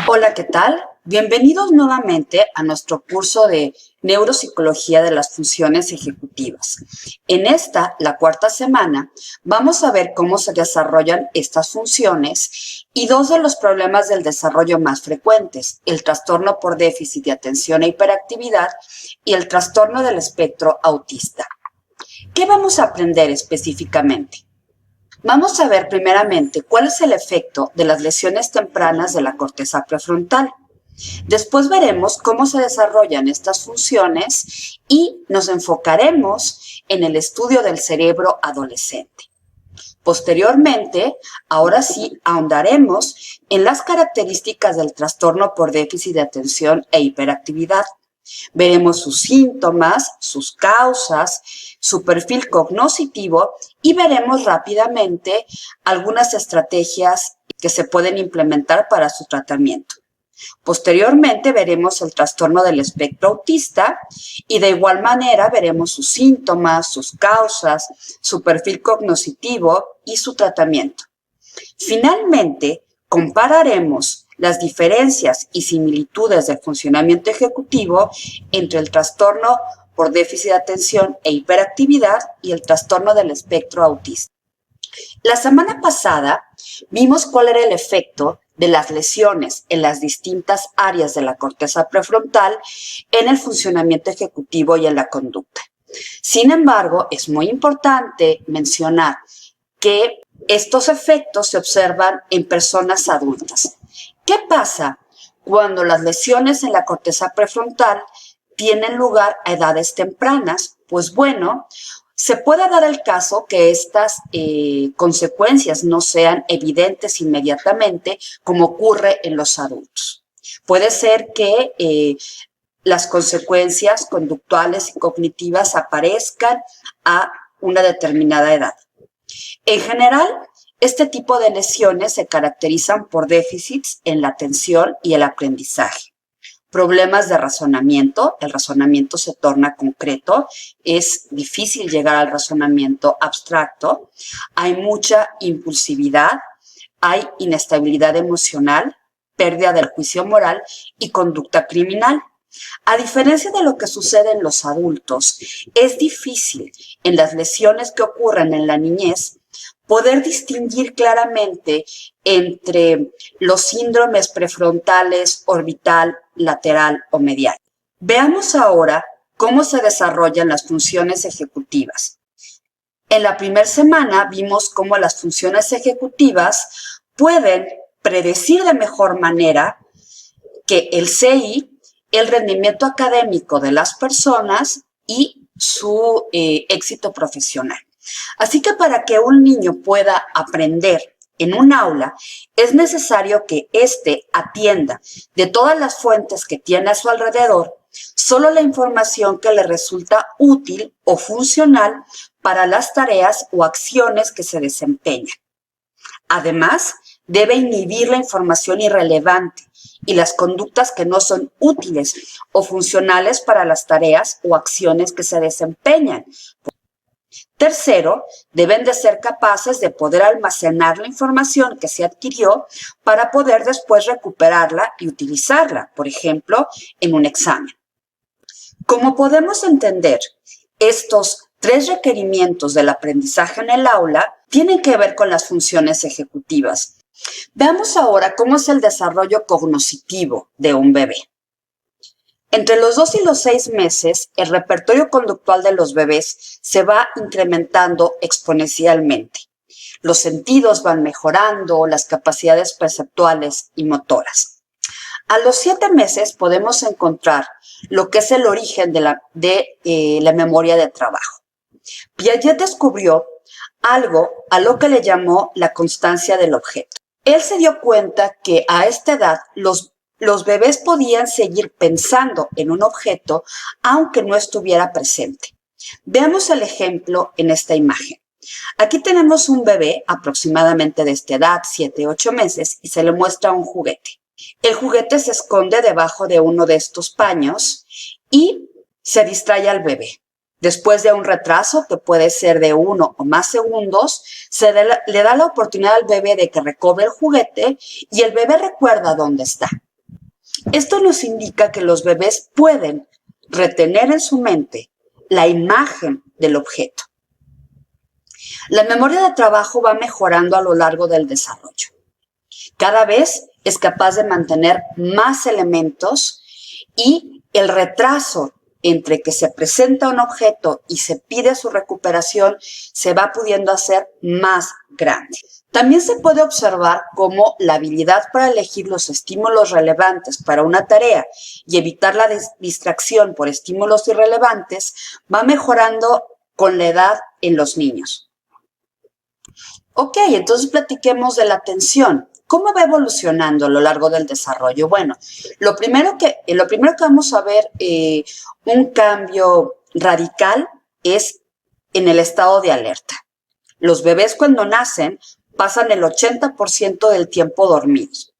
Hola, ¿qué tal? Bienvenidos nuevamente a nuestro curso de Neuropsicología de las Funciones Ejecutivas. En esta, la cuarta semana, vamos a ver cómo se desarrollan estas funciones y dos de los problemas del desarrollo más frecuentes, el trastorno por déficit de atención e hiperactividad y el trastorno del espectro autista. ¿Qué vamos a aprender específicamente? Vamos a ver primeramente cuál es el efecto de las lesiones tempranas de la corteza prefrontal. Después veremos cómo se desarrollan estas funciones y nos enfocaremos en el estudio del cerebro adolescente. Posteriormente, ahora sí, ahondaremos en las características del trastorno por déficit de atención e hiperactividad. Veremos sus síntomas, sus causas, su perfil cognoscitivo y veremos rápidamente algunas estrategias que se pueden implementar para su tratamiento. Posteriormente veremos el trastorno del espectro autista y de igual manera veremos sus síntomas, sus causas, su perfil cognoscitivo y su tratamiento. Finalmente, compararemos las diferencias y similitudes de funcionamiento ejecutivo entre el trastorno por déficit de atención e hiperactividad y el trastorno del espectro autista. La semana pasada vimos cuál era el efecto de las lesiones en las distintas áreas de la corteza prefrontal en el funcionamiento ejecutivo y en la conducta. Sin embargo, es muy importante mencionar que estos efectos se observan en personas adultas. ¿Qué pasa cuando las lesiones en la corteza prefrontal tienen lugar a edades tempranas? Pues bueno, se puede dar el caso que estas consecuencias no sean evidentes inmediatamente como ocurre en los adultos. Puede ser que las consecuencias conductuales y cognitivas aparezcan a una determinada edad. En general, este tipo de lesiones se caracterizan por déficits en la atención y el aprendizaje. Problemas de razonamiento, el razonamiento se torna concreto, es difícil llegar al razonamiento abstracto, hay mucha impulsividad, hay inestabilidad emocional, pérdida del juicio moral y conducta criminal. A diferencia de lo que sucede en los adultos, es difícil en las lesiones que ocurren en la niñez poder distinguir claramente entre los síndromes prefrontales, orbital, lateral o medial. Veamos ahora cómo se desarrollan las funciones ejecutivas. En la primera semana vimos cómo las funciones ejecutivas pueden predecir de mejor manera que el CI, el rendimiento académico de las personas y su éxito profesional. Así que para que un niño pueda aprender en un aula, es necesario que éste atienda de todas las fuentes que tiene a su alrededor solo la información que le resulta útil o funcional para las tareas o acciones que se desempeñan. Además, debe inhibir la información irrelevante y las conductas que no son útiles o funcionales para las tareas o acciones que se desempeñan. Tercero, deben de ser capaces de poder almacenar la información que se adquirió para poder después recuperarla y utilizarla, por ejemplo, en un examen. Como podemos entender, estos tres requerimientos del aprendizaje en el aula tienen que ver con las funciones ejecutivas. Veamos ahora cómo es el desarrollo cognoscitivo de un bebé. Entre los 2 y los 6 meses, el repertorio conductual de los bebés se va incrementando exponencialmente. Los sentidos van mejorando, las capacidades perceptuales y motoras. A los 7 meses podemos encontrar lo que es el origen de la memoria de trabajo. Piaget descubrió algo a lo que le llamó la constancia del objeto. Él se dio cuenta que a esta edad los bebés podían seguir pensando en un objeto aunque no estuviera presente. Veamos el ejemplo en esta imagen. Aquí tenemos un bebé aproximadamente de esta edad, 7, 8 meses, y se le muestra un juguete. El juguete se esconde debajo de uno de estos paños y se distrae al bebé. Después de un retraso, que puede ser de 1 o más segundos, le da la oportunidad al bebé de que recobre el juguete y el bebé recuerda dónde está. Esto nos indica que los bebés pueden retener en su mente la imagen del objeto. La memoria de trabajo va mejorando a lo largo del desarrollo. Cada vez es capaz de mantener más elementos y el retraso entre que se presenta un objeto y se pide su recuperación se va pudiendo hacer más grande. También se puede observar cómo la habilidad para elegir los estímulos relevantes para una tarea y evitar la distracción por estímulos irrelevantes va mejorando con la edad en los niños. Ok, entonces platiquemos de la atención. ¿Cómo va evolucionando a lo largo del desarrollo? Bueno, lo primero que vamos a ver un cambio radical es en el estado de alerta. Los bebés cuando nacen pasan el 80% del tiempo dormidos.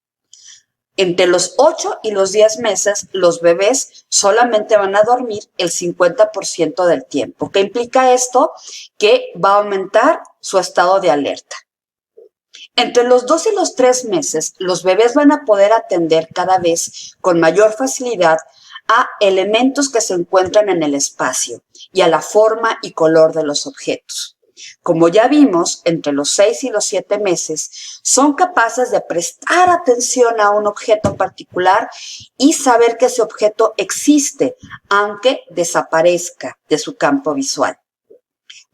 Entre los 8 y los 10 meses, los bebés solamente van a dormir el 50% del tiempo. ¿Qué implica esto? Que va a aumentar su estado de alerta. Entre los 2 y los 3 meses, los bebés van a poder atender cada vez con mayor facilidad a elementos que se encuentran en el espacio y a la forma y color de los objetos. Como ya vimos, entre los 6 y los 7 meses, son capaces de prestar atención a un objeto particular y saber que ese objeto existe, aunque desaparezca de su campo visual.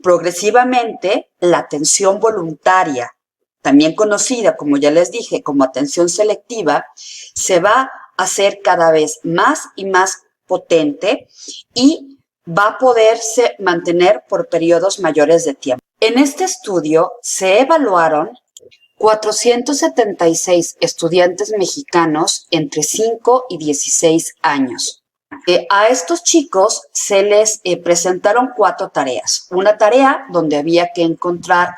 Progresivamente, la atención voluntaria, también conocida, como ya les dije, como atención selectiva, se va a hacer cada vez más y más potente y va a poderse mantener por periodos mayores de tiempo. En este estudio se evaluaron 476 estudiantes mexicanos entre 5 y 16 años. A estos chicos se les presentaron 4 tareas. Una tarea donde había que encontrar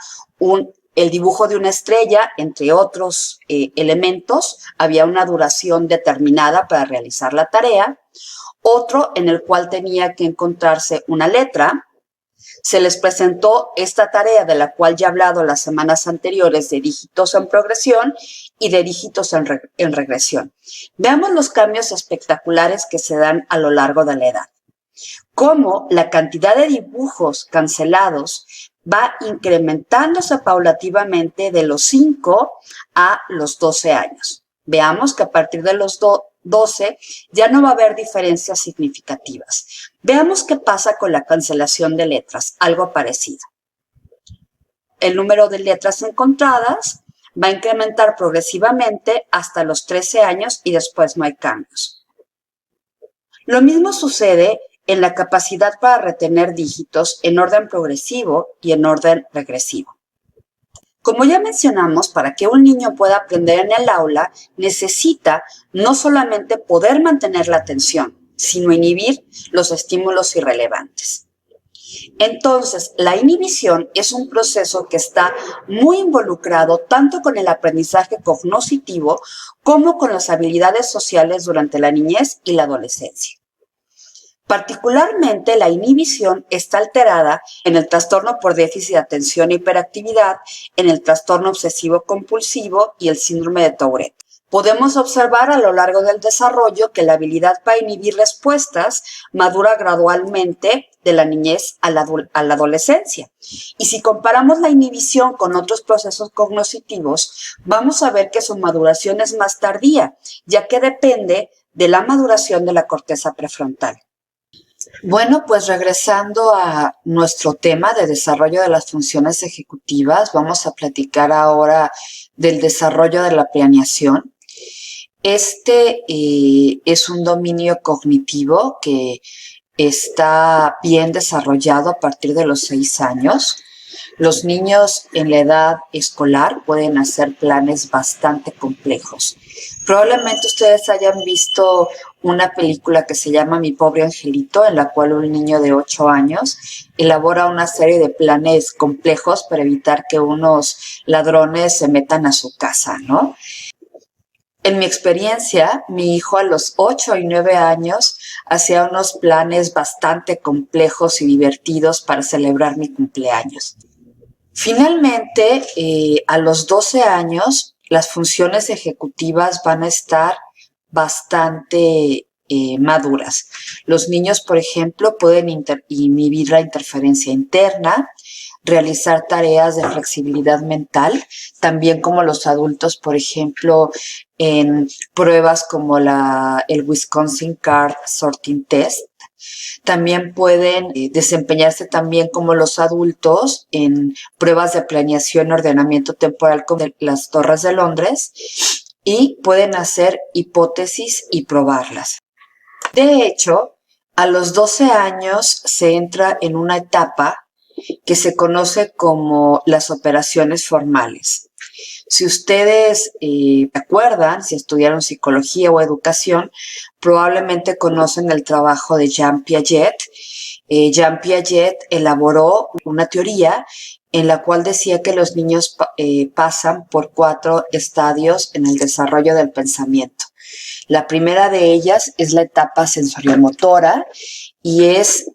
el dibujo de una estrella, entre otros elementos. Había una duración determinada para realizar la tarea. Otro en el cual tenía que encontrarse una letra. Se les presentó esta tarea de la cual ya he hablado las semanas anteriores de dígitos en progresión y de dígitos en regresión. Veamos los cambios espectaculares que se dan a lo largo de la edad. Cómo la cantidad de dibujos cancelados va incrementándose paulativamente de los 5 a los 12 años. Veamos que a partir de los 12 ya no va a haber diferencias significativas. Veamos qué pasa con la cancelación de letras, algo parecido. El número de letras encontradas va a incrementar progresivamente hasta los 13 años y después no hay cambios. Lo mismo sucede en la capacidad para retener dígitos en orden progresivo y en orden regresivo. Como ya mencionamos, para que un niño pueda aprender en el aula, necesita no solamente poder mantener la atención, sino inhibir los estímulos irrelevantes. Entonces, la inhibición es un proceso que está muy involucrado tanto con el aprendizaje cognitivo como con las habilidades sociales durante la niñez y la adolescencia. Particularmente, la inhibición está alterada en el trastorno por déficit de atención e hiperactividad, en el trastorno obsesivo-compulsivo y el síndrome de Tourette. Podemos observar a lo largo del desarrollo que la habilidad para inhibir respuestas madura gradualmente de la niñez a la adolescencia. Y si comparamos la inhibición con otros procesos cognitivos, vamos a ver que su maduración es más tardía, ya que depende de la maduración de la corteza prefrontal. Bueno, pues regresando a nuestro tema de desarrollo de las funciones ejecutivas, vamos a platicar ahora del desarrollo de la planeación. Este es un dominio cognitivo que está bien desarrollado a partir de los 6 años. Los niños en la edad escolar pueden hacer planes bastante complejos. Probablemente ustedes hayan visto una película que se llama Mi pobre angelito, en la cual un niño de 8 años elabora una serie de planes complejos para evitar que unos ladrones se metan a su casa, ¿no? En mi experiencia, mi hijo a los 8 y 9 años hacía unos planes bastante complejos y divertidos para celebrar mi cumpleaños. Finalmente, a los 12 años, las funciones ejecutivas van a estar bastante maduras. Los niños, por ejemplo, pueden inhibir la interferencia interna, realizar tareas de flexibilidad mental, también como los adultos, por ejemplo, en pruebas como el Wisconsin Card Sorting Test. También pueden desempeñarse también como los adultos en pruebas de planeación y ordenamiento temporal como las Torres de Londres y pueden hacer hipótesis y probarlas. De hecho, a los 12 años se entra en una etapa que se conoce como las operaciones formales. Si ustedes acuerdan, si estudiaron psicología o educación, probablemente conocen el trabajo de Jean Piaget. Jean Piaget elaboró una teoría en la cual decía que los niños pasan por 4 estadios en el desarrollo del pensamiento. La primera de ellas es la etapa sensoriomotora y es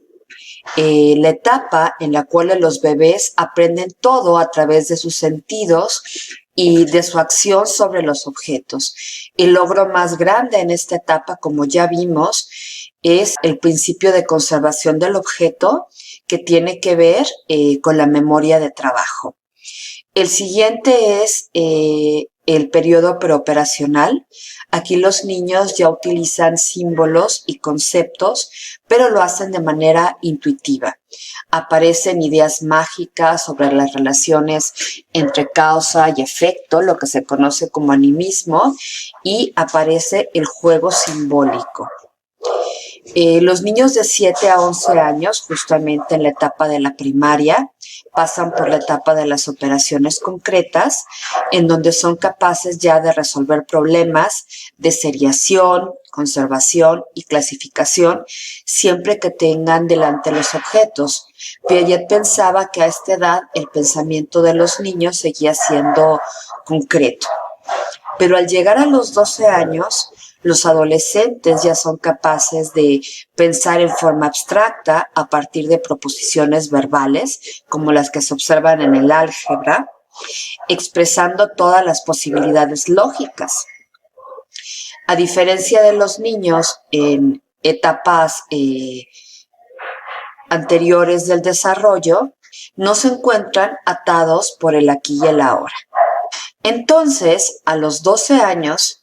la etapa en la cual los bebés aprenden todo a través de sus sentidos y de su acción sobre los objetos. El logro más grande en esta etapa, como ya vimos, es el principio de conservación del objeto que tiene que ver con la memoria de trabajo. El siguiente es el periodo preoperacional. Aquí los niños ya utilizan símbolos y conceptos, pero lo hacen de manera intuitiva. Aparecen ideas mágicas sobre las relaciones entre causa y efecto, lo que se conoce como animismo, y aparece el juego simbólico. Los niños de 7 a 11 años, justamente en la etapa de la primaria, pasan por la etapa de las operaciones concretas, en donde son capaces ya de resolver problemas de seriación, conservación y clasificación, siempre que tengan delante los objetos. Piaget pensaba que a esta edad el pensamiento de los niños seguía siendo concreto. Pero al llegar a los 12 años, los adolescentes ya son capaces de pensar en forma abstracta a partir de proposiciones verbales, como las que se observan en el álgebra, expresando todas las posibilidades lógicas. A diferencia de los niños en etapas anteriores del desarrollo, no se encuentran atados por el aquí y el ahora. Entonces, a los 12 años,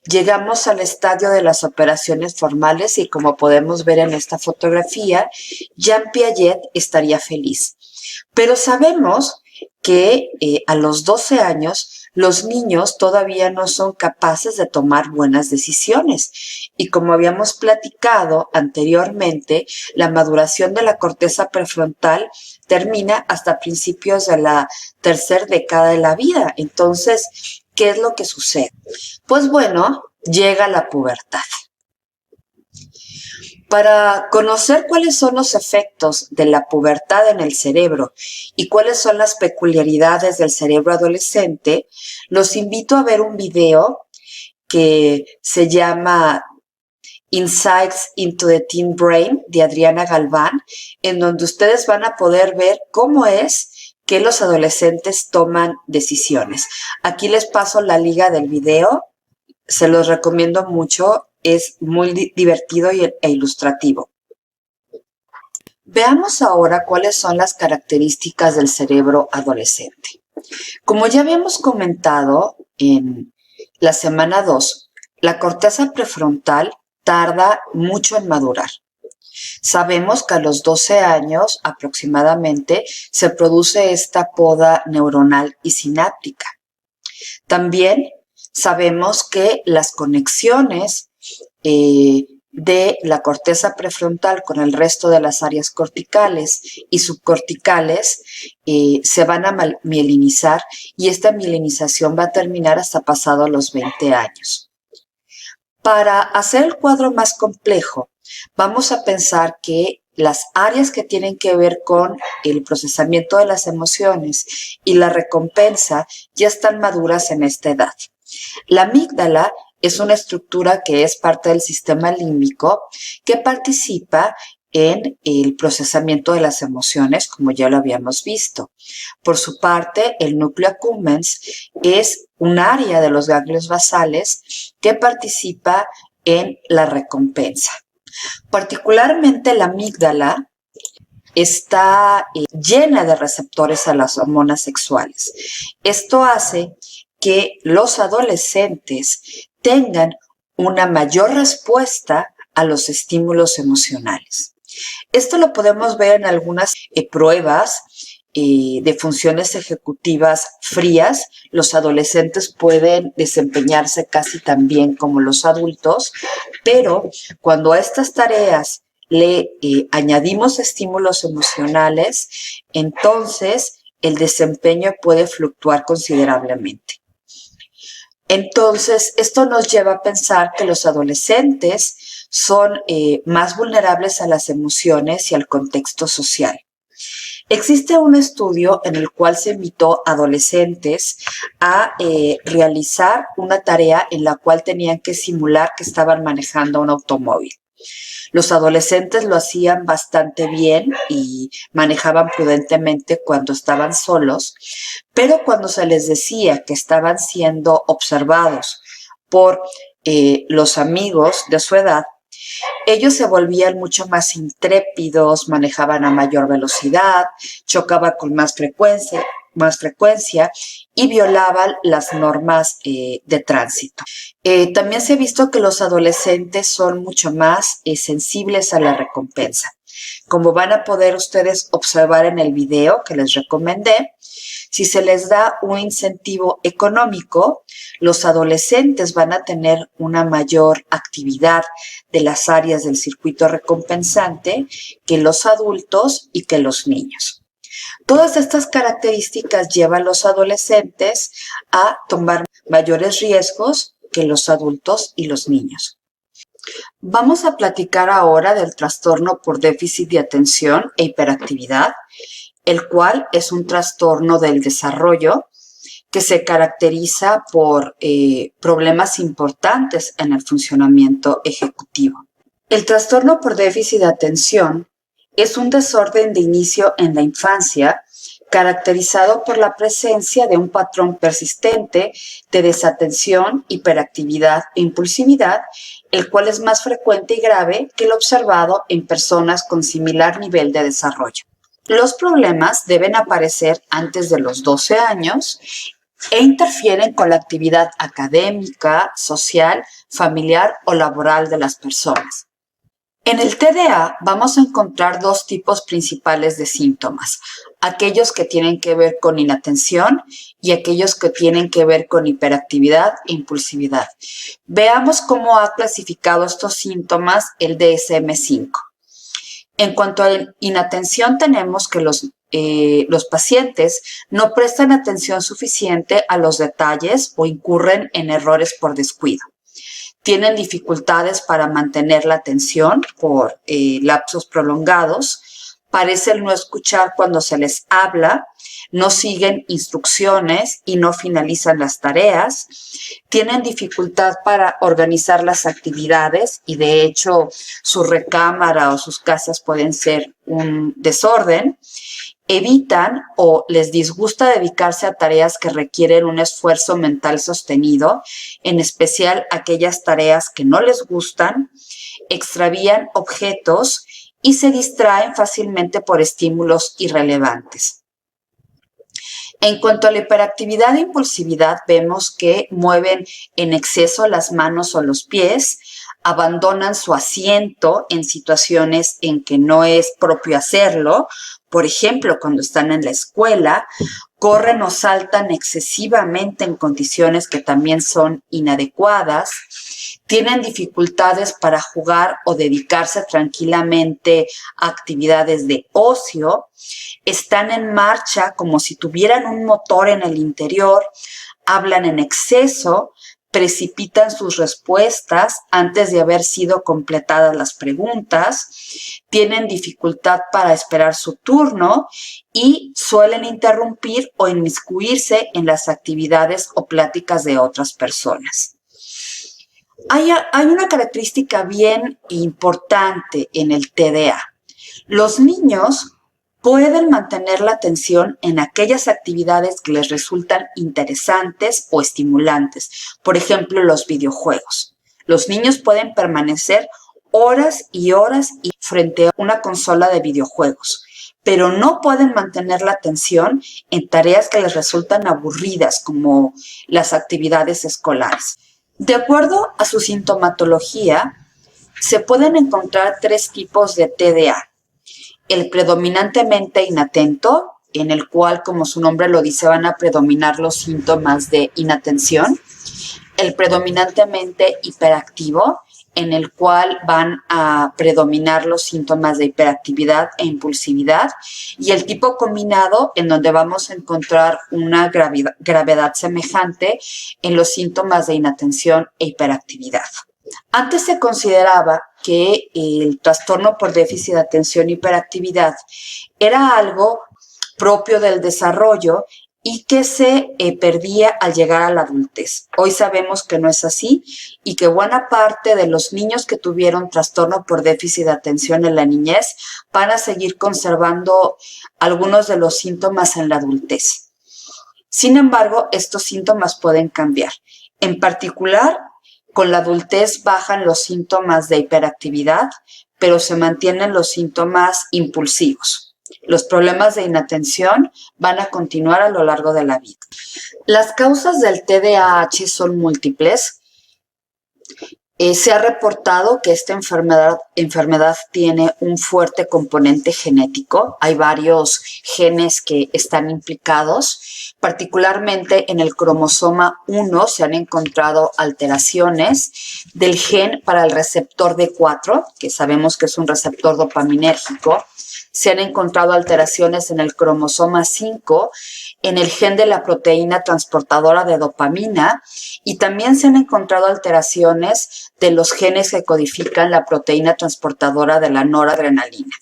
llegamos al estadio de las operaciones formales y como podemos ver en esta fotografía, Jean Piaget estaría feliz. Pero sabemos que a los 12 años los niños todavía no son capaces de tomar buenas decisiones. Y como habíamos platicado anteriormente, la maduración de la corteza prefrontal termina hasta principios de la tercera década de la vida. Entonces, ¿qué es lo que sucede? Pues bueno, llega la pubertad. Para conocer cuáles son los efectos de la pubertad en el cerebro y cuáles son las peculiaridades del cerebro adolescente, los invito a ver un video que se llama Insights into the Teen Brain de Adriana Galván, en donde ustedes van a poder ver cómo es que los adolescentes toman decisiones. Aquí les paso la liga del video, se los recomiendo mucho. Es muy divertido e ilustrativo. Veamos ahora cuáles son las características del cerebro adolescente. Como ya habíamos comentado en la semana 2, la corteza prefrontal tarda mucho en madurar. Sabemos que a los 12 años aproximadamente se produce esta poda neuronal y sináptica. También sabemos que las conexiones de la corteza prefrontal con el resto de las áreas corticales y subcorticales se van a mielinizar y esta mielinización va a terminar hasta pasados los 20 años. Para hacer el cuadro más complejo, vamos a pensar que las áreas que tienen que ver con el procesamiento de las emociones y la recompensa ya están maduras en esta edad. La amígdala es una estructura que es parte del sistema límbico que participa en el procesamiento de las emociones, como ya lo habíamos visto. Por su parte, el núcleo accumbens es un área de los ganglios basales que participa en la recompensa. Particularmente la amígdala está llena de receptores a las hormonas sexuales. Esto hace que los adolescentes tengan una mayor respuesta a los estímulos emocionales. Esto lo podemos ver en algunas pruebas de funciones ejecutivas frías. Los adolescentes pueden desempeñarse casi tan bien como los adultos, pero cuando a estas tareas le añadimos estímulos emocionales, entonces el desempeño puede fluctuar considerablemente. Entonces, esto nos lleva a pensar que los adolescentes son más vulnerables a las emociones y al contexto social. Existe un estudio en el cual se invitó a adolescentes a realizar una tarea en la cual tenían que simular que estaban manejando un automóvil. Los adolescentes lo hacían bastante bien y manejaban prudentemente cuando estaban solos, pero cuando se les decía que estaban siendo observados por los amigos de su edad, ellos se volvían mucho más intrépidos, manejaban a mayor velocidad, chocaban con más frecuencia y violaban las normas de tránsito. También se ha visto que los adolescentes son mucho más sensibles a la recompensa. Como van a poder ustedes observar en el video que les recomendé, si se les da un incentivo económico, los adolescentes van a tener una mayor actividad de las áreas del circuito recompensante que los adultos y que los niños. Todas estas características llevan a los adolescentes a tomar mayores riesgos que los adultos y los niños. Vamos a platicar ahora del trastorno por déficit de atención e hiperactividad, el cual es un trastorno del desarrollo que se caracteriza por problemas importantes en el funcionamiento ejecutivo. El trastorno por déficit de atención es un desorden de inicio en la infancia caracterizado por la presencia de un patrón persistente de desatención, hiperactividad e impulsividad, el cual es más frecuente y grave que el observado en personas con similar nivel de desarrollo. Los problemas deben aparecer antes de los 12 años e interfieren con la actividad académica, social, familiar o laboral de las personas. En el TDA vamos a encontrar dos tipos principales de síntomas, aquellos que tienen que ver con inatención y aquellos que tienen que ver con hiperactividad e impulsividad. Veamos cómo ha clasificado estos síntomas el DSM-5. En cuanto a la inatención, tenemos que los pacientes no prestan atención suficiente a los detalles o incurren en errores por descuido. Tienen dificultades para mantener la atención por lapsos prolongados, parecen no escuchar cuando se les habla, no siguen instrucciones y no finalizan las tareas, tienen dificultad para organizar las actividades y de hecho su recámara o sus casas pueden ser un desorden, evitan o les disgusta dedicarse a tareas que requieren un esfuerzo mental sostenido, en especial aquellas tareas que no les gustan, extravían objetos y se distraen fácilmente por estímulos irrelevantes. En cuanto a la hiperactividad e impulsividad, vemos que mueven en exceso las manos o los pies, abandonan su asiento en situaciones en que no es propio hacerlo, por ejemplo, cuando están en la escuela, corren o saltan excesivamente en condiciones que también son inadecuadas, tienen dificultades para jugar o dedicarse tranquilamente a actividades de ocio, están en marcha como si tuvieran un motor en el interior, hablan en exceso, precipitan sus respuestas antes de haber sido completadas las preguntas, tienen dificultad para esperar su turno y suelen interrumpir o inmiscuirse en las actividades o pláticas de otras personas. Hay una característica bien importante en el TDA. Los niños pueden mantener la atención en aquellas actividades que les resultan interesantes o estimulantes. Por ejemplo, los videojuegos. Los niños pueden permanecer horas y horas frente a una consola de videojuegos, pero no pueden mantener la atención en tareas que les resultan aburridas, como las actividades escolares. De acuerdo a su sintomatología, se pueden encontrar 3 tipos de TDA. El predominantemente inatento, en el cual, como su nombre lo dice, van a predominar los síntomas de inatención. El predominantemente hiperactivo, en el cual van a predominar los síntomas de hiperactividad e impulsividad, y el tipo combinado, en donde vamos a encontrar una gravedad semejante en los síntomas de inatención e hiperactividad. Antes se consideraba que el trastorno por déficit de atención e hiperactividad era algo propio del desarrollo y que se perdía al llegar a la adultez. Hoy sabemos que no es así y que buena parte de los niños que tuvieron trastorno por déficit de atención en la niñez van a seguir conservando algunos de los síntomas en la adultez. Sin embargo, estos síntomas pueden cambiar. En particular, con la adultez bajan los síntomas de hiperactividad, pero se mantienen los síntomas impulsivos. Los problemas de inatención van a continuar a lo largo de la vida. Las causas del TDAH son múltiples. Se ha reportado que esta enfermedad tiene un fuerte componente genético. Hay varios genes que están implicados. Particularmente en el cromosoma 1 se han encontrado alteraciones del gen para el receptor D4, que sabemos que es un receptor dopaminérgico. Se han encontrado alteraciones en el cromosoma 5, en el gen de la proteína transportadora de dopamina, y también se han encontrado alteraciones de los genes que codifican la proteína transportadora de la noradrenalina.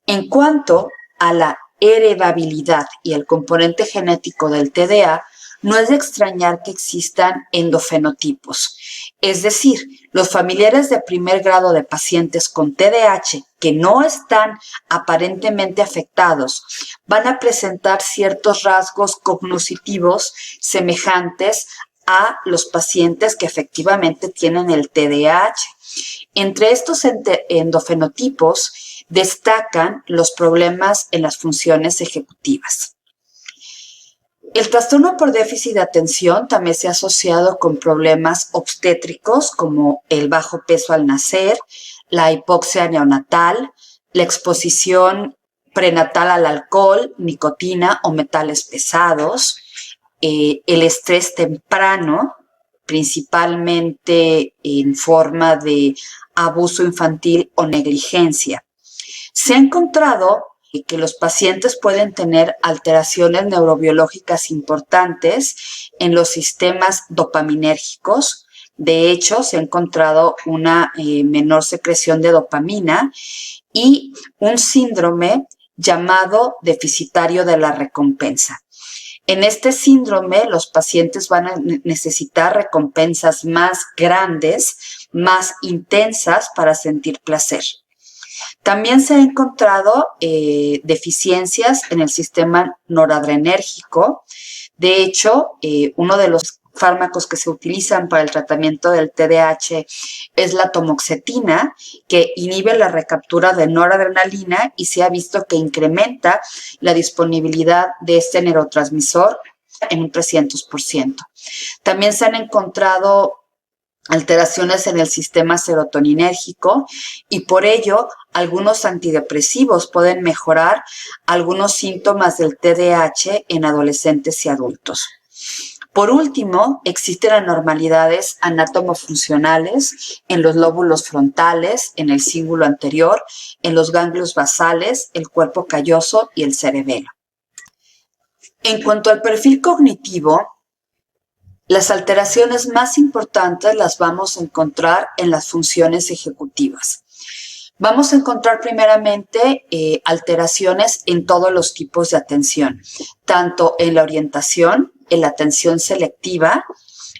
En cuanto a la heredabilidad y el componente genético del TDA, no es de extrañar que existan endofenotipos. Es decir, los familiares de primer grado de pacientes con TDAH que no están aparentemente afectados van a presentar ciertos rasgos cognitivos semejantes a los pacientes que efectivamente tienen el TDAH. Entre estos endofenotipos destacan los problemas en las funciones ejecutivas. El trastorno por déficit de atención también se ha asociado con problemas obstétricos como el bajo peso al nacer, la hipoxia neonatal, la exposición prenatal al alcohol, nicotina o metales pesados, el estrés temprano, principalmente en forma de abuso infantil o negligencia. Se ha encontrado que los pacientes pueden tener alteraciones neurobiológicas importantes en los sistemas dopaminérgicos. De hecho, se ha encontrado una menor secreción de dopamina y un síndrome llamado deficitario de la recompensa. En este síndrome, los pacientes van a necesitar recompensas más grandes, más intensas para sentir placer. También se han encontrado deficiencias en el sistema noradrenérgico. De hecho, uno de los fármacos que se utilizan para el tratamiento del TDAH es la tamoxetina, que inhibe la recaptura de noradrenalina y se ha visto que incrementa la disponibilidad de este neurotransmisor en un 300%. También se han encontrado alteraciones en el sistema serotoninérgico y por ello algunos antidepresivos pueden mejorar algunos síntomas del TDAH en adolescentes y adultos. Por último, existen anormalidades anátomo-funcionales en los lóbulos frontales, en el cíngulo anterior, en los ganglios basales, el cuerpo calloso y el cerebelo. En cuanto al perfil cognitivo, las alteraciones más importantes las vamos a encontrar en las funciones ejecutivas. Vamos a encontrar primeramente alteraciones en todos los tipos de atención, tanto en la orientación, en la atención selectiva,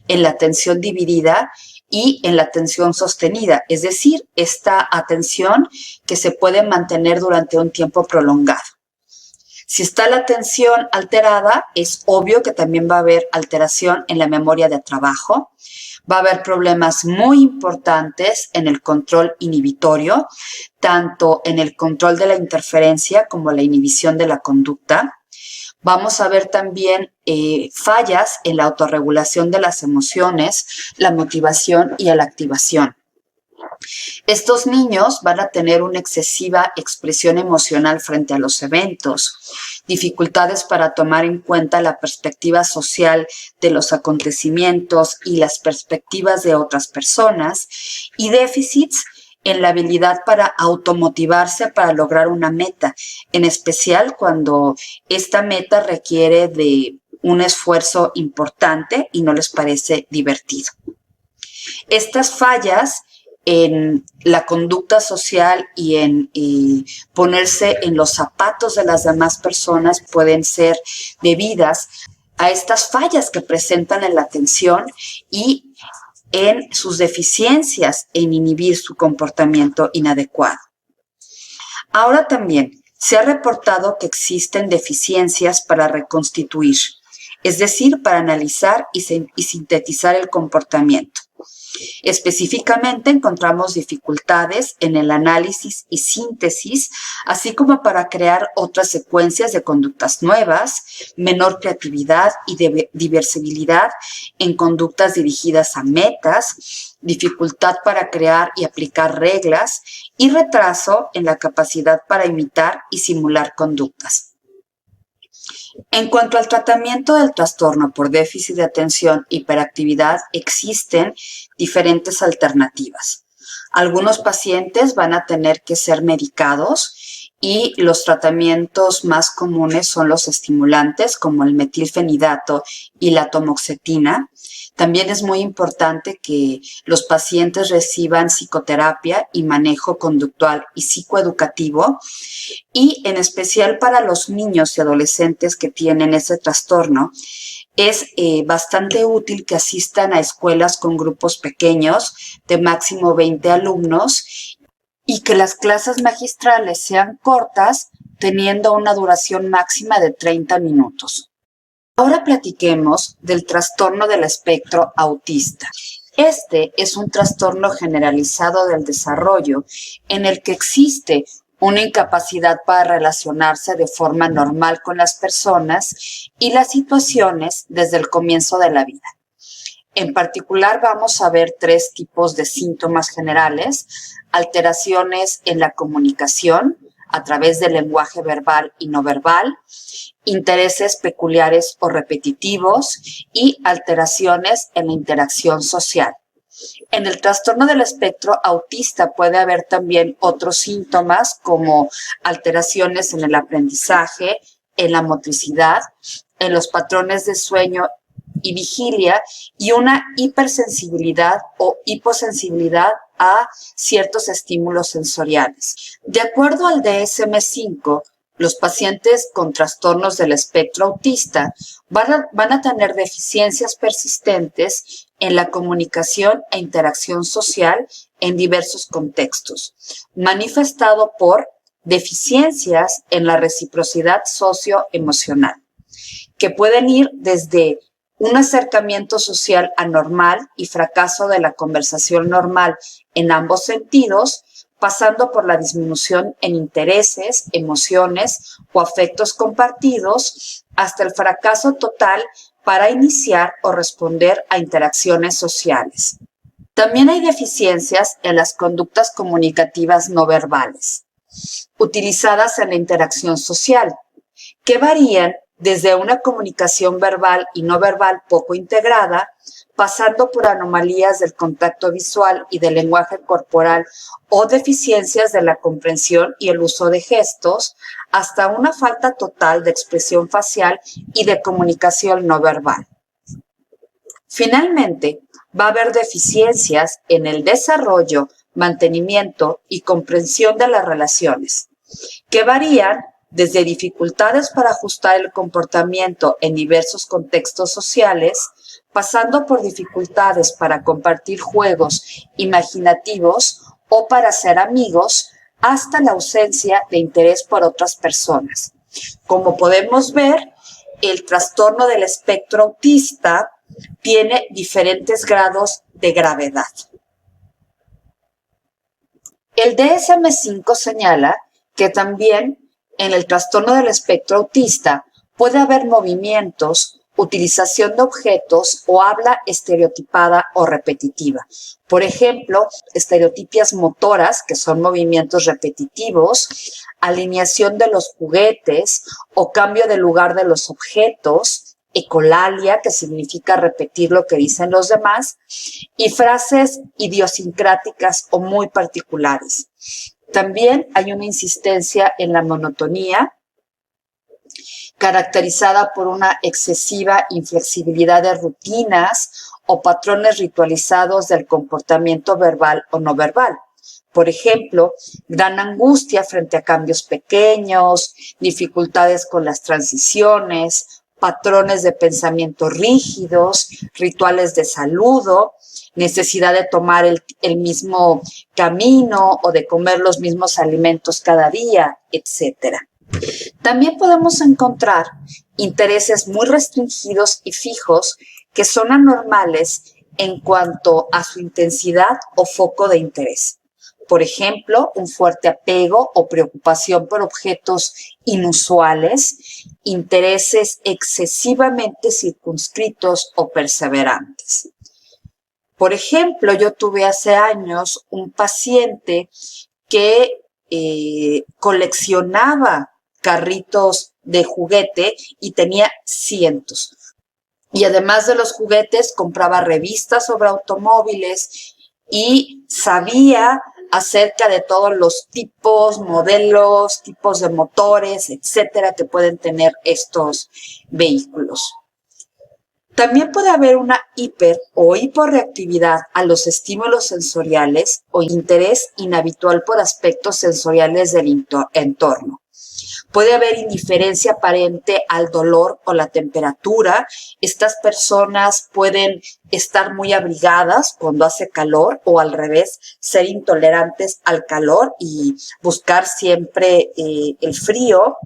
en la atención dividida y en la atención sostenida, es decir, esta atención que se puede mantener durante un tiempo prolongado. Si está la atención alterada, es obvio que también va a haber alteración en la memoria de trabajo, va a haber problemas muy importantes en el control inhibitorio, tanto en el control de la interferencia como la inhibición de la conducta. Vamos a ver también fallas en la autorregulación de las emociones, la motivación y la activación. Estos niños van a tener una excesiva expresión emocional frente a los eventos, dificultades para tomar en cuenta la perspectiva social de los acontecimientos y las perspectivas de otras personas, y déficits en la habilidad para automotivarse para lograr una meta, en especial cuando esta meta requiere de un esfuerzo importante y no les parece divertido. Estas fallas en la conducta social y en ponerse en los zapatos de las demás personas pueden ser debidas a estas fallas que presentan en la atención y en sus deficiencias en inhibir su comportamiento inadecuado. Ahora también se ha reportado que existen deficiencias para reconstituir, es decir, para analizar y sintetizar el comportamiento. Específicamente encontramos dificultades en el análisis y síntesis, así como para crear otras secuencias de conductas nuevas, menor creatividad y diversibilidad en conductas dirigidas a metas, dificultad para crear y aplicar reglas y retraso en la capacidad para imitar y simular conductas. En cuanto al tratamiento del trastorno por déficit de atención e hiperactividad, existen diferentes alternativas. Algunos pacientes van a tener que ser medicados y los tratamientos más comunes son los estimulantes como el metilfenidato y la atomoxetina. También es muy importante que los pacientes reciban psicoterapia y manejo conductual y psicoeducativo, y en especial para los niños y adolescentes que tienen ese trastorno, es bastante útil que asistan a escuelas con grupos pequeños de máximo 20 alumnos y que las clases magistrales sean cortas, teniendo una duración máxima de 30 minutos. Ahora platiquemos del trastorno del espectro autista. Este es un trastorno generalizado del desarrollo en el que existe una incapacidad para relacionarse de forma normal con las personas y las situaciones desde el comienzo de la vida. En particular, vamos a ver 3 tipos de síntomas generales: alteraciones en la comunicación a través del lenguaje verbal y no verbal, intereses peculiares o repetitivos y alteraciones en la interacción social. En el trastorno del espectro autista puede haber también otros síntomas como alteraciones en el aprendizaje, en la motricidad, en los patrones de sueño y vigilia, y una hipersensibilidad o hiposensibilidad a ciertos estímulos sensoriales. De acuerdo al DSM-5, los pacientes con trastornos del espectro autista van a tener deficiencias persistentes en la comunicación e interacción social en diversos contextos, manifestado por deficiencias en la reciprocidad socioemocional, que pueden ir desde un acercamiento social anormal y fracaso de la conversación normal en ambos sentidos, pasando por la disminución en intereses, emociones o afectos compartidos, hasta el fracaso total para iniciar o responder a interacciones sociales. También hay deficiencias en las conductas comunicativas no verbales, utilizadas en la interacción social, que varían desde una comunicación verbal y no verbal poco integrada, pasando por anomalías del contacto visual y del lenguaje corporal o deficiencias de la comprensión y el uso de gestos, hasta una falta total de expresión facial y de comunicación no verbal. Finalmente, va a haber deficiencias en el desarrollo, mantenimiento y comprensión de las relaciones, que varían desde dificultades para ajustar el comportamiento en diversos contextos sociales, pasando por dificultades para compartir juegos imaginativos o para ser amigos, hasta la ausencia de interés por otras personas. Como podemos ver, el trastorno del espectro autista tiene diferentes grados de gravedad. El DSM-5 señala que también en el trastorno del espectro autista puede haber movimientos, utilización de objetos o habla estereotipada o repetitiva. Por ejemplo, estereotipias motoras, que son movimientos repetitivos, alineación de los juguetes o cambio de lugar de los objetos, ecolalia, que significa repetir lo que dicen los demás, y frases idiosincráticas o muy particulares. También hay una insistencia en la monotonía, caracterizada por una excesiva inflexibilidad de rutinas o patrones ritualizados del comportamiento verbal o no verbal. Por ejemplo, gran angustia frente a cambios pequeños, dificultades con las transiciones, patrones de pensamiento rígidos, rituales de saludo, necesidad de tomar el mismo camino o de comer los mismos alimentos cada día, etc. También podemos encontrar intereses muy restringidos y fijos que son anormales en cuanto a su intensidad o foco de interés. Por ejemplo, un fuerte apego o preocupación por objetos inusuales, intereses excesivamente circunscritos o perseverantes. Por ejemplo, yo tuve hace años un paciente que coleccionaba carritos de juguete y tenía cientos. Y además de los juguetes, compraba revistas sobre automóviles y sabía acerca de todos los tipos, modelos, tipos de motores, etcétera, que pueden tener estos vehículos. También puede haber una hiper o hiporreactividad a los estímulos sensoriales o interés inhabitual por aspectos sensoriales del entorno. Puede haber indiferencia aparente al dolor o la temperatura. Estas personas pueden estar muy abrigadas cuando hace calor o al revés, ser intolerantes al calor y buscar siempre el frío.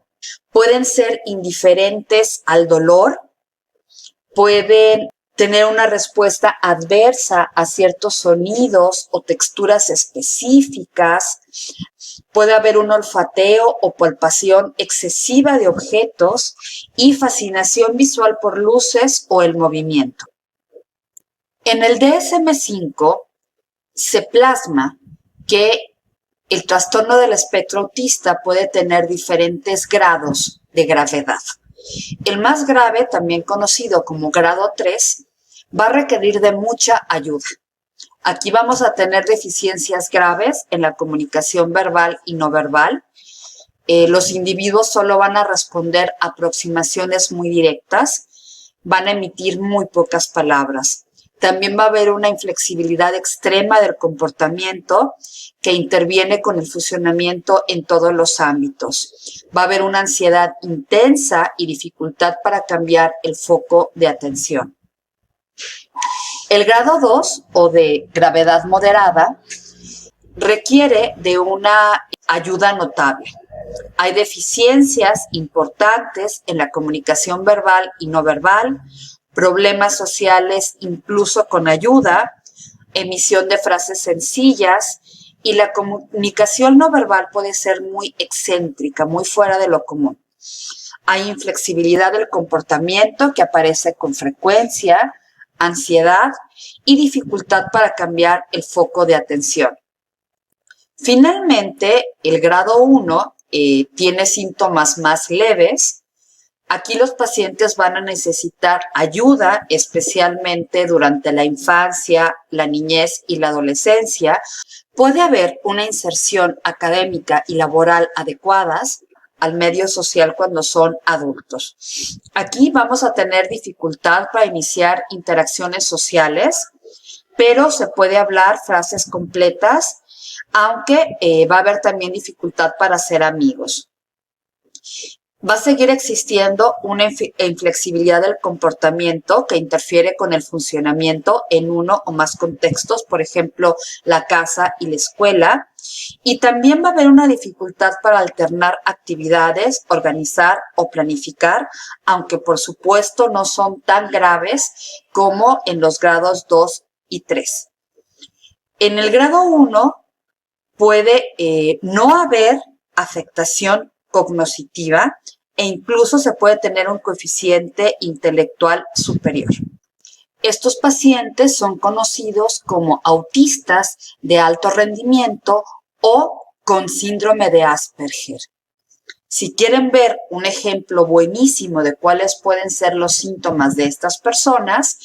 Pueden ser indiferentes al dolor. Pueden tener una respuesta adversa a ciertos sonidos o texturas específicas. Puede haber un olfateo o palpación excesiva de objetos y fascinación visual por luces o el movimiento. En el DSM-5 se plasma que el trastorno del espectro autista puede tener diferentes grados de gravedad. El más grave, también conocido como grado 3, va a requerir de mucha ayuda. Aquí vamos a tener deficiencias graves en la comunicación verbal y no verbal. Los individuos solo van a responder a aproximaciones muy directas, van a emitir muy pocas palabras. También va a haber una inflexibilidad extrema del comportamiento que interviene con el funcionamiento en todos los ámbitos. Va a haber una ansiedad intensa y dificultad para cambiar el foco de atención. El grado 2 o de gravedad moderada requiere de una ayuda notable. Hay deficiencias importantes en la comunicación verbal y no verbal, problemas sociales incluso con ayuda, emisión de frases sencillas y la comunicación no verbal puede ser muy excéntrica, muy fuera de lo común. Hay inflexibilidad del comportamiento que aparece con frecuencia, ansiedad y dificultad para cambiar el foco de atención. Finalmente, el grado 1 tiene síntomas más leves. Aquí los pacientes van a necesitar ayuda, especialmente durante la infancia, la niñez y la adolescencia. Puede haber una inserción académica y laboral adecuadas al medio social cuando son adultos. Aquí vamos a tener dificultad para iniciar interacciones sociales, pero se puede hablar frases completas, aunque va a haber también dificultad para ser amigos. Va a seguir existiendo una inflexibilidad del comportamiento que interfiere con el funcionamiento en uno o más contextos, por ejemplo, la casa y la escuela. Y también va a haber una dificultad para alternar actividades, organizar o planificar, aunque por supuesto no son tan graves como en los grados 2 y 3. En el grado 1 puede no haber afectación cognitiva e incluso se puede tener un coeficiente intelectual superior. Estos pacientes son conocidos como autistas de alto rendimiento o con síndrome de Asperger. Si quieren ver un ejemplo buenísimo de cuáles pueden ser los síntomas de estas personas,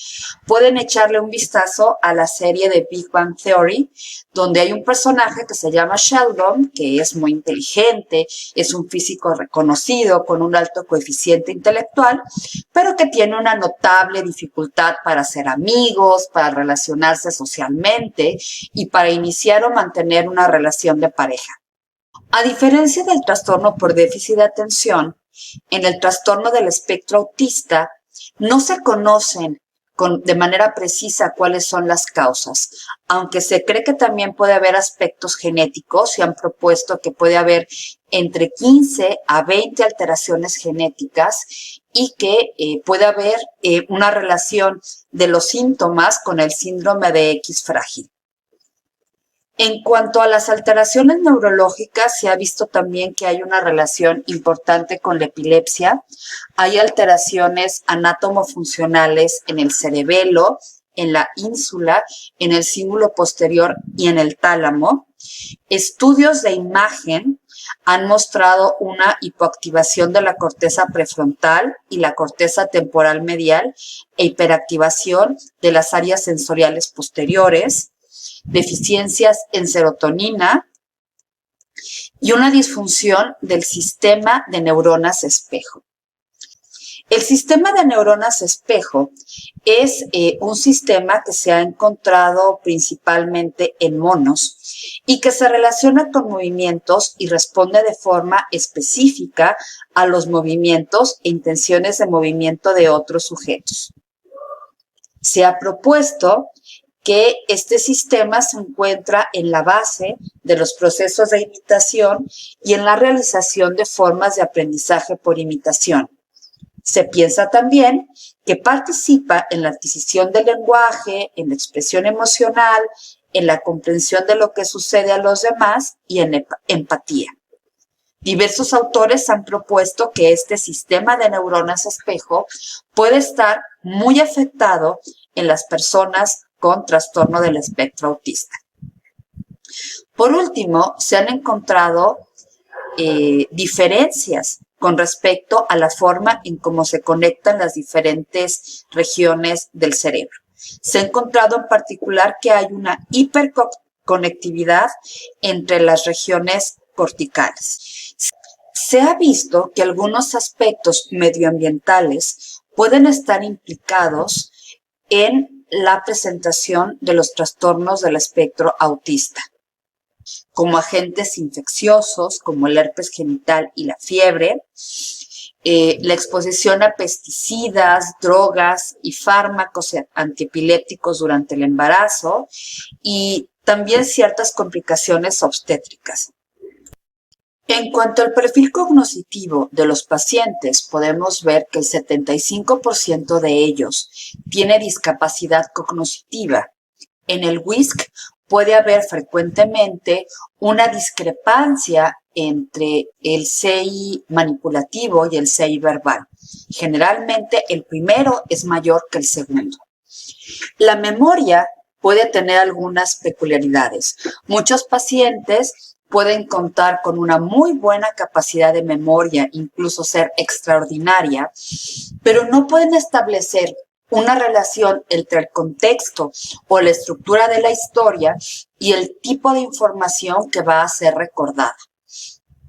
pueden echarle un vistazo a la serie de Big Bang Theory, donde hay un personaje que se llama Sheldon, que es muy inteligente, es un físico reconocido con un alto coeficiente intelectual, pero que tiene una notable dificultad para hacer amigos, para relacionarse socialmente y para iniciar o mantener una relación de pareja. A diferencia del trastorno por déficit de atención, en el trastorno del espectro autista no se conocen de manera precisa cuáles son las causas, aunque se cree que también puede haber aspectos genéticos. Se han propuesto que puede haber entre 15 a 20 alteraciones genéticas y que puede haber una relación de los síntomas con el síndrome de X frágil. En cuanto a las alteraciones neurológicas, se ha visto también que hay una relación importante con la epilepsia. Hay alteraciones anátomo-funcionales en el cerebelo, en la ínsula, en el cíngulo posterior y en el tálamo. Estudios de imagen han mostrado una hipoactivación de la corteza prefrontal y la corteza temporal medial e hiperactivación de las áreas sensoriales posteriores, deficiencias en serotonina y una disfunción del sistema de neuronas espejo. El sistema de neuronas espejo es un sistema que se ha encontrado principalmente en monos y que se relaciona con movimientos y responde de forma específica a los movimientos e intenciones de movimiento de otros sujetos. Se ha propuesto que este sistema se encuentra en la base de los procesos de imitación y en la realización de formas de aprendizaje por imitación. Se piensa también que participa en la adquisición del lenguaje, en la expresión emocional, en la comprensión de lo que sucede a los demás y en empatía. Diversos autores han propuesto que este sistema de neuronas espejo puede estar muy afectado en las personas con trastorno del espectro autista. Por último, se han encontrado diferencias con respecto a la forma en cómo se conectan las diferentes regiones del cerebro. Se ha encontrado en particular que hay una hiperconectividad entre las regiones corticales. Se ha visto que algunos aspectos medioambientales pueden estar implicados en la presentación de los trastornos del espectro autista, como agentes infecciosos, como el herpes genital y la fiebre, la exposición a pesticidas, drogas y fármacos antiepilépticos durante el embarazo y también ciertas complicaciones obstétricas. En cuanto al perfil cognitivo de los pacientes, podemos ver que el 75% de ellos tiene discapacidad cognitiva. En el WISC puede haber frecuentemente una discrepancia entre el CI manipulativo y el CI verbal. Generalmente el primero es mayor que el segundo. La memoria puede tener algunas peculiaridades. Muchos pacientes pueden contar con una muy buena capacidad de memoria, incluso ser extraordinaria, pero no pueden establecer una relación entre el contexto o la estructura de la historia y el tipo de información que va a ser recordada.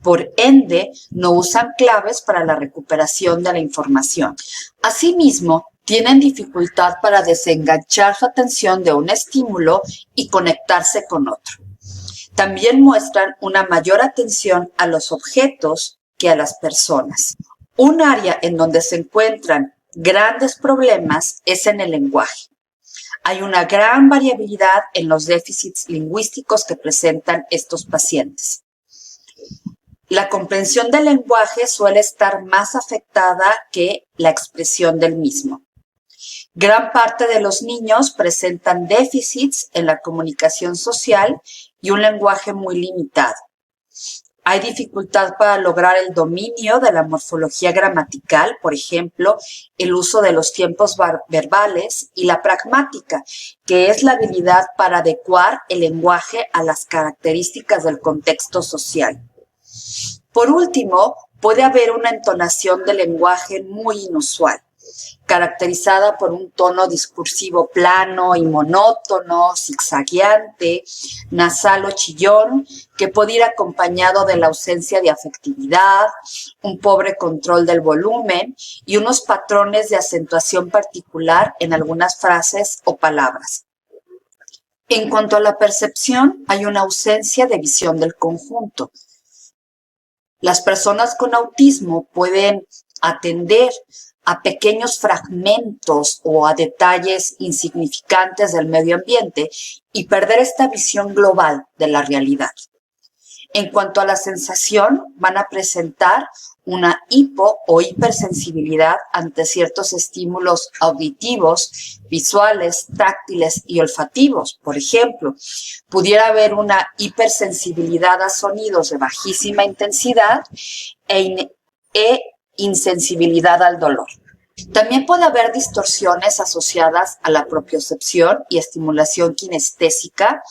Por ende, no usan claves para la recuperación de la información. Asimismo, tienen dificultad para desenganchar su atención de un estímulo y conectarse con otro. También muestran una mayor atención a los objetos que a las personas. Un área en donde se encuentran grandes problemas es en el lenguaje. Hay una gran variabilidad en los déficits lingüísticos que presentan estos pacientes. La comprensión del lenguaje suele estar más afectada que la expresión del mismo. Gran parte de los niños presentan déficits en la comunicación social y un lenguaje muy limitado. Hay dificultad para lograr el dominio de la morfología gramatical, por ejemplo, el uso de los tiempos verbales y la pragmática, que es la habilidad para adecuar el lenguaje a las características del contexto social. Por último, puede haber una entonación del lenguaje muy inusual, caracterizada por un tono discursivo plano y monótono, zigzagueante, nasal o chillón, que puede ir acompañado de la ausencia de afectividad, un pobre control del volumen y unos patrones de acentuación particular en algunas frases o palabras. En cuanto a la percepción, hay una ausencia de visión del conjunto. Las personas con autismo pueden atender a pequeños fragmentos o a detalles insignificantes del medio ambiente y perder esta visión global de la realidad. En cuanto a la sensación, van a presentar una hipo o hipersensibilidad ante ciertos estímulos auditivos, visuales, táctiles y olfativos. Por ejemplo, pudiera haber una hipersensibilidad a sonidos de bajísima intensidad e insensibilidad al dolor. También puede haber distorsiones asociadas a la propiocepción y estimulación kinestésica,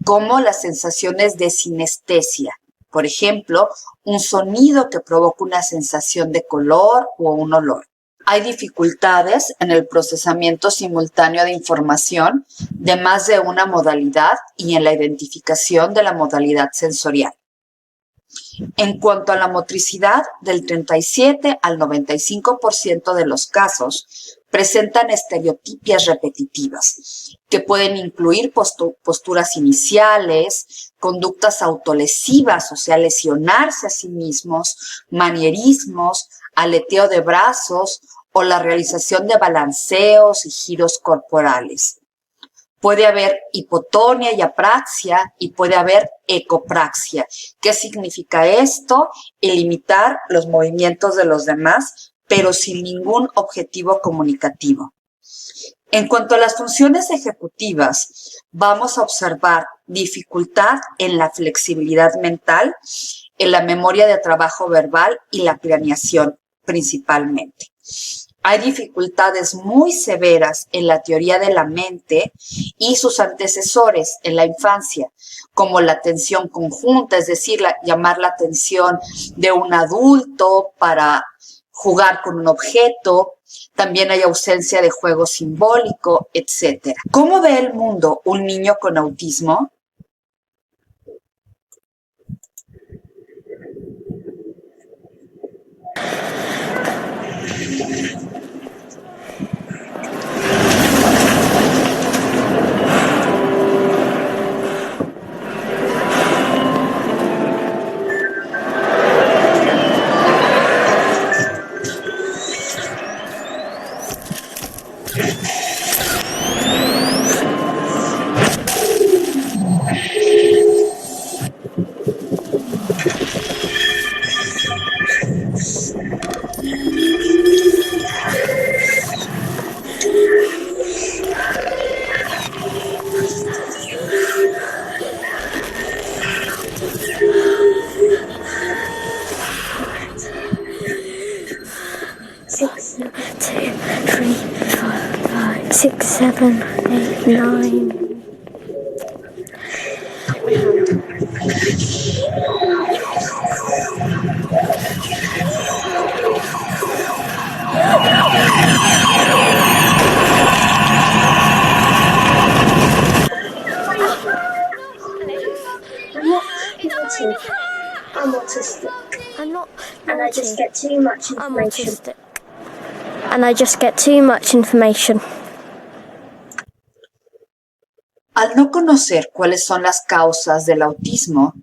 como las sensaciones de sinestesia. Por ejemplo, un sonido que provoca una sensación de color o un olor. Hay dificultades en el procesamiento simultáneo de información de más de una modalidad y en la identificación de la modalidad sensorial. En cuanto a la motricidad, del 37 al 95% de los casos presentan estereotipias repetitivas, que pueden incluir posturas iniciales, conductas autolesivas, o sea, lesionarse a sí mismos, manierismos, aleteo de brazos o la realización de balanceos y giros corporales. Puede haber hipotonia y apraxia y puede haber ecopraxia. ¿Qué significa esto? Limitar los movimientos de los demás, pero sin ningún objetivo comunicativo. En cuanto a las funciones ejecutivas, vamos a observar dificultad en la flexibilidad mental, en la memoria de trabajo verbal y la planeación principalmente. Hay dificultades muy severas en la teoría de la mente y sus antecesores en la infancia, como la atención conjunta, es decir, llamar la atención de un adulto para jugar con un objeto. También hay ausencia de juego simbólico, etc. ¿Cómo ve el mundo un niño con autismo? Six, seven, eight, nine. I'm autistic. I'm not And I just get too much I'm information. autistic. And I just get too much information. Al no conocer cuáles son las causas del autismo,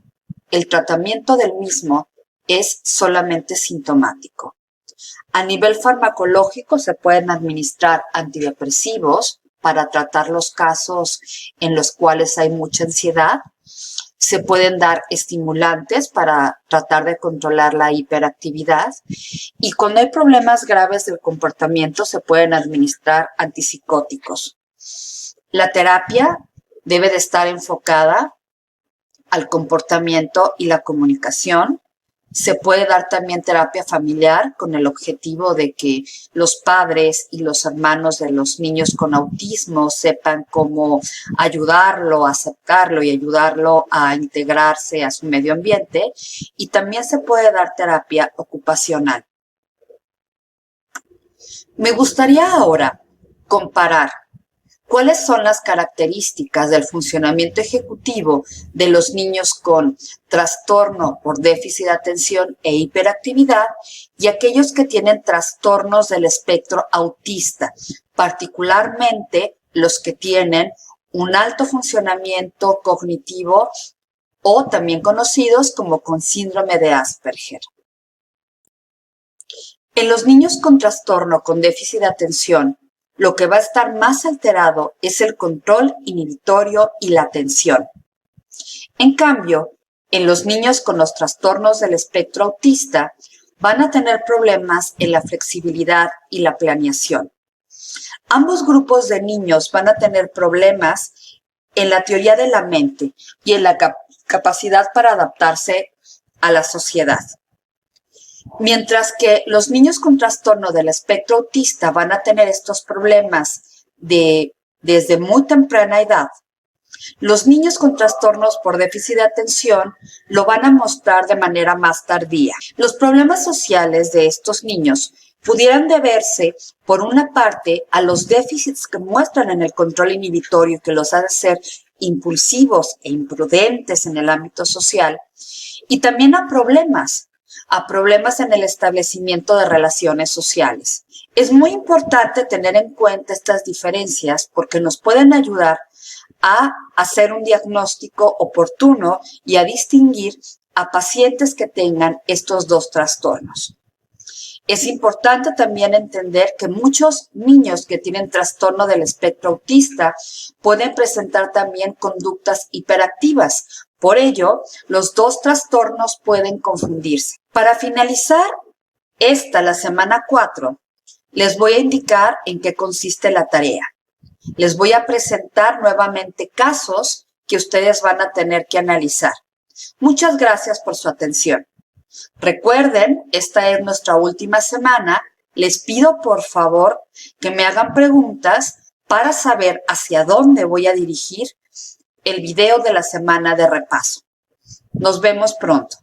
el tratamiento del mismo es solamente sintomático. A nivel farmacológico se pueden administrar antidepresivos para tratar los casos en los cuales hay mucha ansiedad. Se pueden dar estimulantes para tratar de controlar la hiperactividad y cuando hay problemas graves del comportamiento se pueden administrar antipsicóticos. La terapia debe de estar enfocada al comportamiento y la comunicación. Se puede dar también terapia familiar con el objetivo de que los padres y los hermanos de los niños con autismo sepan cómo ayudarlo, aceptarlo y ayudarlo a integrarse a su medio ambiente. Y también se puede dar terapia ocupacional. Me gustaría ahora comparar ¿cuáles son las características del funcionamiento ejecutivo de los niños con trastorno por déficit de atención e hiperactividad y aquellos que tienen trastornos del espectro autista, particularmente los que tienen un alto funcionamiento cognitivo o también conocidos como con síndrome de Asperger? En los niños con trastorno con déficit de atención, lo que va a estar más alterado es el control inhibitorio y la atención. En cambio, en los niños con los trastornos del espectro autista van a tener problemas en la flexibilidad y la planeación. Ambos grupos de niños van a tener problemas en la teoría de la mente y en la capacidad para adaptarse a la sociedad. Mientras que los niños con trastorno del espectro autista van a tener estos problemas desde muy temprana edad, los niños con trastornos por déficit de atención lo van a mostrar de manera más tardía. Los problemas sociales de estos niños pudieran deberse, por una parte, a los déficits que muestran en el control inhibitorio que los hace ser impulsivos e imprudentes en el ámbito social, y también a problemas en el establecimiento de relaciones sociales. Es muy importante tener en cuenta estas diferencias porque nos pueden ayudar a hacer un diagnóstico oportuno y a distinguir a pacientes que tengan estos dos trastornos. Es importante también entender que muchos niños que tienen trastorno del espectro autista pueden presentar también conductas hiperactivas. Por ello, los dos trastornos pueden confundirse. Para finalizar la semana 4, les voy a indicar en qué consiste la tarea. Les voy a presentar nuevamente casos que ustedes van a tener que analizar. Muchas gracias por su atención. Recuerden, esta es nuestra última semana. Les pido por favor que me hagan preguntas para saber hacia dónde voy a dirigir el video de la semana de repaso. Nos vemos pronto.